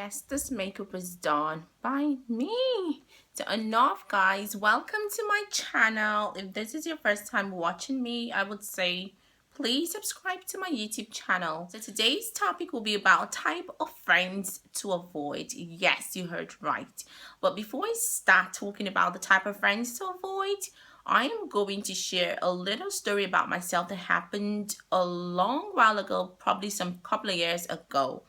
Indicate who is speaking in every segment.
Speaker 1: Yes, this makeup was done by me. So enough guys, welcome to my channel. If this is your first time watching me, I would say please subscribe to my YouTube channel. So today's topic will be about type of friends to avoid. Yes, you heard right. But before I start talking about the type of friends to avoid, I am going to share a little story about myself that happened a long while ago, probably some couple of years ago.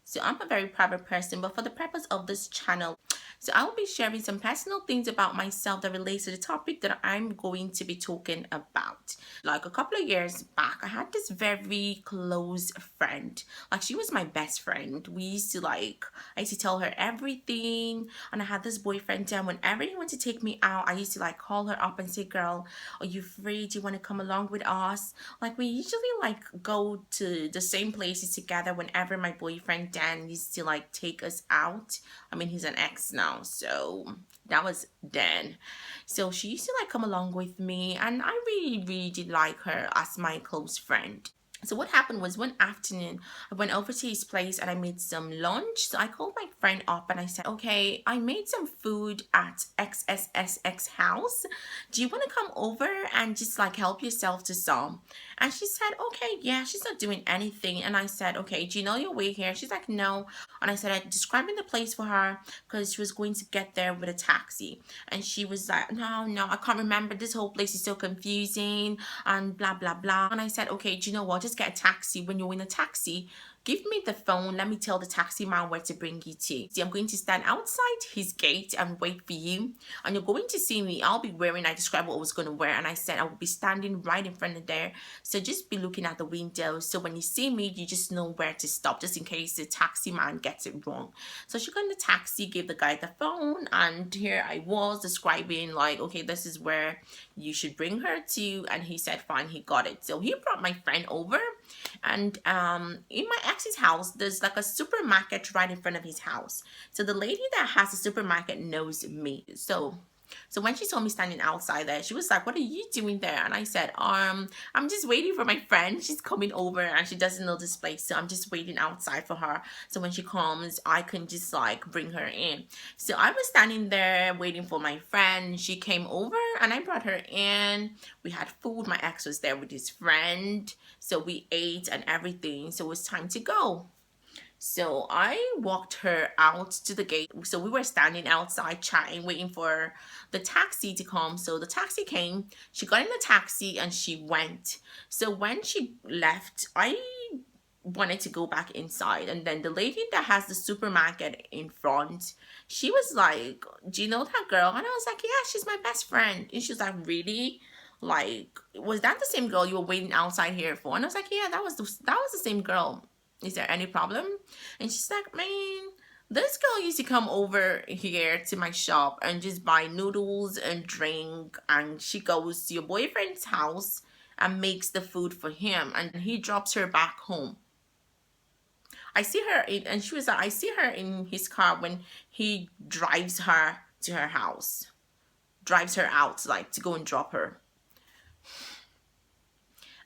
Speaker 1: So I'm a very private person, but for the purpose of this channel, so I will be sharing some personal things about myself that relates to the topic that I'm going to be talking about. Like a couple of years back, I had this very close friend. Like she was my best friend. We used to I used to tell her everything. And I had this boyfriend then whenever he wanted to take me out, I used to call her up and say, girl, are you free? Do you want to come along with us? Like we usually go to the same places together whenever my boyfriend Dan used to take us out. I mean, he's an ex now, so that was Dan. So she used to come along with me, and I really did like her as my close friend. So what happened was one afternoon, I went over to his place and I made some lunch. So I called my friend up and I said, okay, I made some food at XSSX house. Do you want to come over and just help yourself to some? And she said, okay, yeah, she's not doing anything. And I said, okay, do you know your way here? She's like, no. And I said, I describing the place for her because she was going to get there with a taxi. And she was like, no, I can't remember. This whole place is so confusing and blah, blah, blah. And I said, okay, do you know what? Just get a taxi. When you're in a taxi, give me the phone. Let me tell the taxi man where to bring you to. See, I'm going to stand outside his gate and wait for you. And you're going to see me. I'll be wearing, I described what I was going to wear. And I said, I will be standing right in front of there. So just be looking at the window. So when you see me, you just know where to stop, just in case the taxi man gets it wrong. So she got in the taxi, gave the guy the phone. And here I was describing okay, this is where you should bring her to. And he said, fine, he got it. So he brought my friend over. And in my ex's house, there's a supermarket right in front of his house. So the lady that has the supermarket knows me. So when she saw me standing outside there, she was like, what are you doing there? And I said, I'm just waiting for my friend. She's coming over and she doesn't know this place. So I'm just waiting outside for her. So when she comes, I can just bring her in. So I was standing there waiting for my friend. She came over and I brought her in. We had food. My ex was there with his friend. So we ate and everything. So it was time to go. So I walked her out to the gate. So we were standing outside chatting, waiting for the taxi to come. So the taxi came, she got in the taxi and she went. So when she left, I wanted to go back inside. And then the lady that has the supermarket in front, she was like, do you know that girl? And I was like, yeah, she's my best friend. And she was like, really? Was that the same girl you were waiting outside here for? And I was like, yeah, that was the same girl. Is there any problem? And she's like, man, this girl used to come over here to my shop and just buy noodles and drink, and she goes to your boyfriend's house and makes the food for him, and he drops her back home. I see her and she was like, I see her in his car when he drives her to her house, drives her out to go and drop her.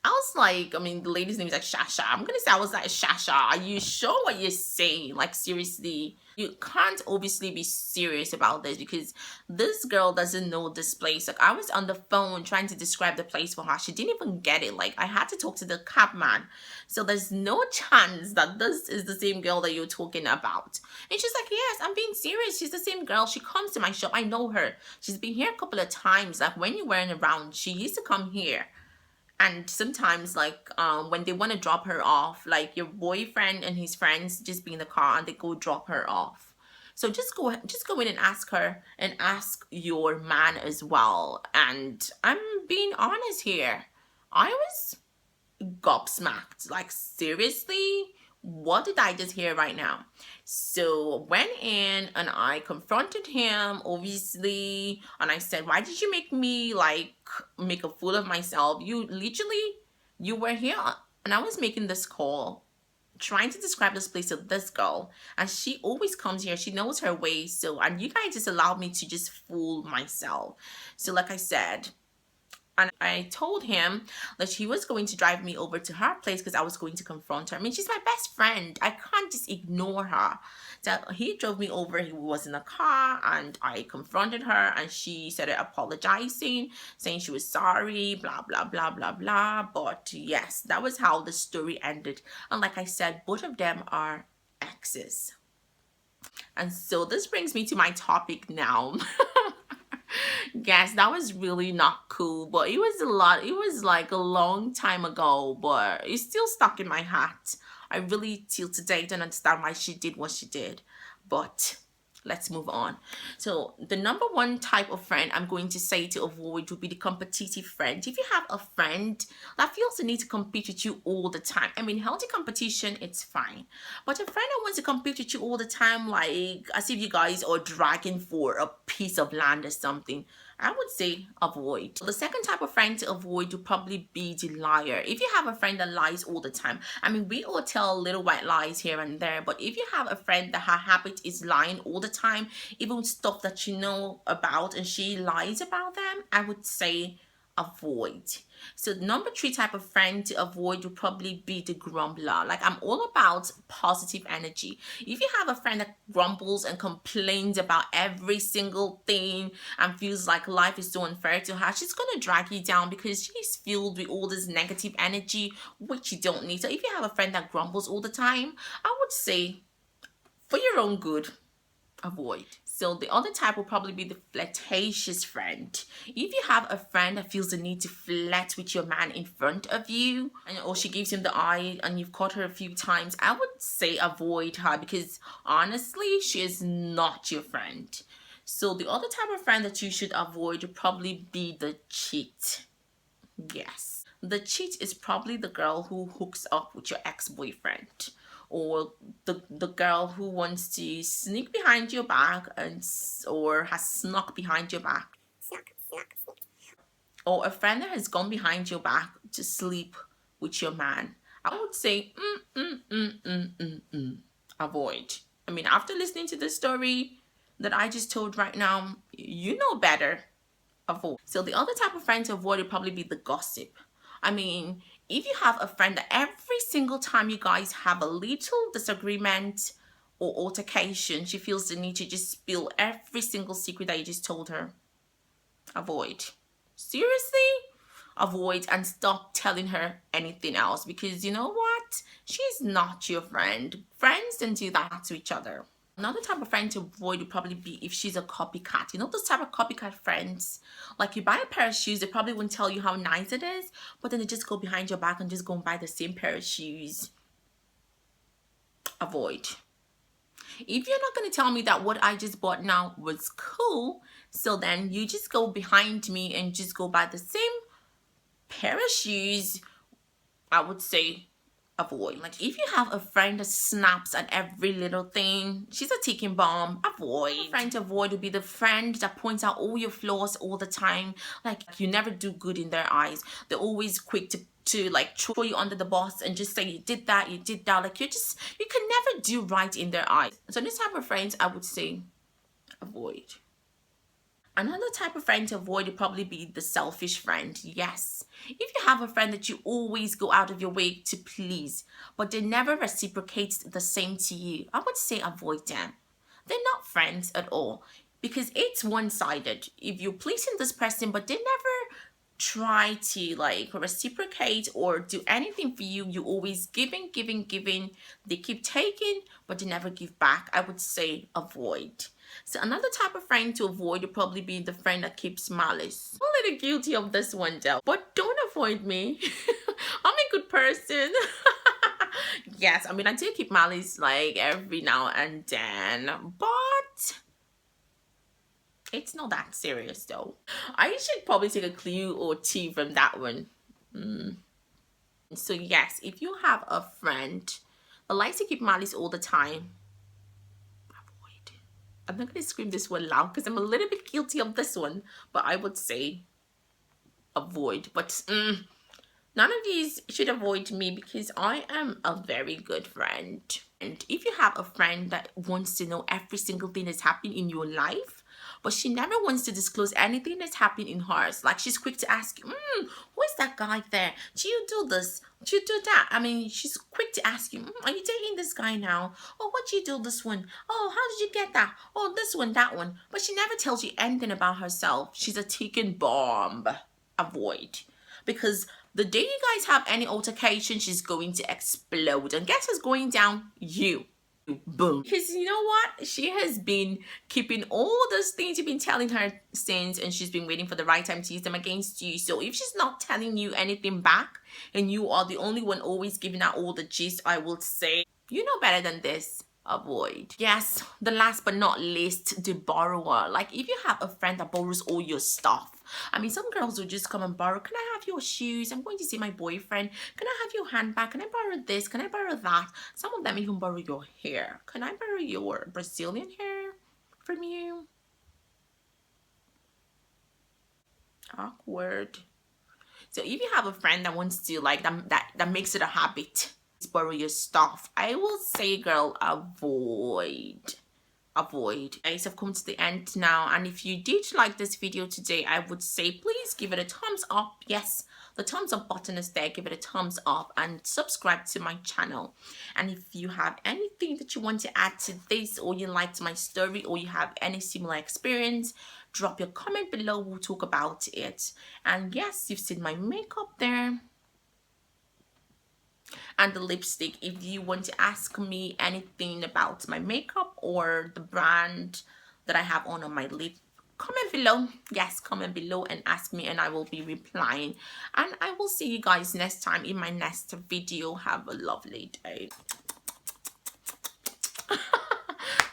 Speaker 1: I was like, I mean, the lady's name is Shasha. I'm gonna say I was like, Shasha, are you sure what you're saying? Seriously, you can't obviously be serious about this because this girl doesn't know this place. I was on the phone trying to describe the place for her. She didn't even get it. I had to talk to the cab man. So there's no chance that this is the same girl that you're talking about. And she's like, yes, I'm being serious. She's the same girl. She comes to my shop. I know her. She's been here a couple of times. When you weren't around, she used to come here. And sometimes when they want to drop her off, your boyfriend and his friends just be in the car and they go drop her off. So just go in and ask her and ask your man as well. And I'm being honest here, I was gobsmacked. Seriously, what did I just hear right now? So went in and I confronted him, obviously, and I said, why did you make me make a fool of myself? You were here and I was making this call trying to describe this place to this girl, and she always comes here. She knows her way. So, and you guys just allowed me to just fool myself. So like I said, And I told him that she was going to drive me over to her place because I was going to confront her. I mean, she's my best friend. I can't just ignore her. So he drove me over. He was in a car and I confronted her and she started apologizing, saying she was sorry, blah, blah, blah, blah, blah. But yes, that was how the story ended. And like I said, both of them are exes. And so this brings me to my topic now. Yes, that was really not cool, but it was like a long time ago, but it's still stuck in my heart. I really till today don't understand why she did what she did. But let's move on. So the number one type of friend I'm going to say to avoid would be the competitive friend. If you have a friend that feels the need to compete with you all the time, I mean, healthy competition, it's fine. But a friend that wants to compete with you all the time, like as if you guys are dragging for a piece of land or something, I would say avoid. The second type of friend to avoid would probably be the liar. If you have a friend that lies all the time, I mean, we all tell little white lies here and there, but if you have a friend that her habit is lying all the time, even stuff that you know about and she lies about them, I would say avoid. So the number three type of friend to avoid would probably be the grumbler. Like, I'm all about positive energy. If you have a friend that grumbles and complains about every single thing and feels like life is so unfair to her, she's gonna drag you down because she's filled with all this negative energy which you don't need. So if you have a friend that grumbles all the time, I would say for your own good, avoid. So the other type will probably be the flirtatious friend. If you have a friend that feels the need to flirt with your man in front of you, and or she gives him the eye and you've caught her a few times, I would say avoid her because honestly, she is not your friend. So the other type of friend that you should avoid would probably be the cheat. Yes. The cheat is probably the girl who hooks up with your ex-boyfriend, or the girl who wants to sneak behind your back and or has snuck behind your back. Or a friend that has gone behind your back to sleep with your man. I would say avoid. I mean, after listening to the story that I just told right now, you know better. Avoid. So the other type of friend to avoid would probably be the gossip. I mean, if you have a friend that every single time you guys have a little disagreement or altercation, she feels the need to just spill every single secret that you just told her, avoid. Seriously? Avoid and stop telling her anything else because you know what? She's not your friend. Friends don't do that to each other. Another type of friend to avoid would probably be if she's a copycat. You know those type of copycat friends? Like, you buy a pair of shoes, they probably won't tell you how nice it is, but then they just go behind your back and just go and buy the same pair of shoes. Avoid. If you're not going to tell me that what I just bought now was cool, so then you just go behind me and just go buy the same pair of shoes, I would say avoid. Like, if you have a friend that snaps at every little thing, she's a ticking bomb, avoid. A friend to avoid would be the friend that points out all your flaws all the time. Like, you never do good in their eyes. They're always quick to like throw you under the bus and just say you did that, you did that. Like, you can never do right in their eyes. So this type of friends, I would say avoid. Another type of friend to avoid would probably be the selfish friend. Yes. If you have a friend that you always go out of your way to please, but they never reciprocate the same to you, I would say avoid them. They're not friends at all because it's one-sided. If you're pleasing this person, but they never try to like reciprocate or do anything for you, you always giving, giving, giving. They keep taking, but they never give back. I would say avoid. So another type of friend to avoid would probably be the friend that keeps malice. I'm a little guilty of this one though, but don't avoid me. I'm a good person. Yes, I mean, I do keep malice like every now and then, but it's not that serious though. I should probably take a clue or two from that one. So yes, if you have a friend that likes to keep malice all the time, avoid. I'm not going to scream this one loud because I'm a little bit guilty of this one, but I would say avoid. But none of these should avoid me because I am a very good friend. And if you have a friend that wants to know every single thing that's happening in your life, but she never wants to disclose anything that's happening in hers, like she's quick to ask you, who is that guy there? Do you do this? Do you do that? I mean, she's quick to ask you, are you dating this guy now? Oh, what do you do this one? Oh, how did you get that? Oh, this one, that one. But she never tells you anything about herself. She's a ticking bomb. Avoid. Because the day you guys have any altercation, she's going to explode. And guess who's going down? You. Boom. Because you know what? She has been keeping all those things you've been telling her since, and she's been waiting for the right time to use them against you. So if she's not telling you anything back, and you are the only one always giving out all the gist, I will say, you know better than this. Avoid. Yes, the last but not least, the borrower. Like if you have a friend that borrows all your stuff, I mean, some girls will just come and borrow. Can I have your shoes? I'm going to see my boyfriend. Can I have your handbag? Can I borrow this? Can I borrow that? Some of them even borrow your hair. Can I borrow your Brazilian hair from you? Awkward. So if you have a friend that wants to like that makes it a habit to borrow your stuff, I will say, girl, avoid. Guys, I've come to the end now, and if you did like this video today, I would say please give it a thumbs up. Yes, the thumbs up button is there. Give it a thumbs up and subscribe to my channel. And if you have anything that you want to add to this, or you liked my story, or you have any similar experience, drop your comment below. We'll talk about it. And yes, you've seen my makeup there and the lipstick. If you want to ask me anything about my makeup or the brand that I have on my lip, comment below. Yes, comment below and ask me, and I will be replying. And I will see you guys next time in my next video. Have a lovely day.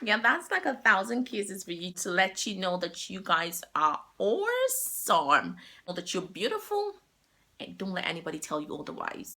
Speaker 1: Yeah, that's like 1,000 kisses for you to let you know that you guys are awesome, that you're beautiful, and don't let anybody tell you otherwise.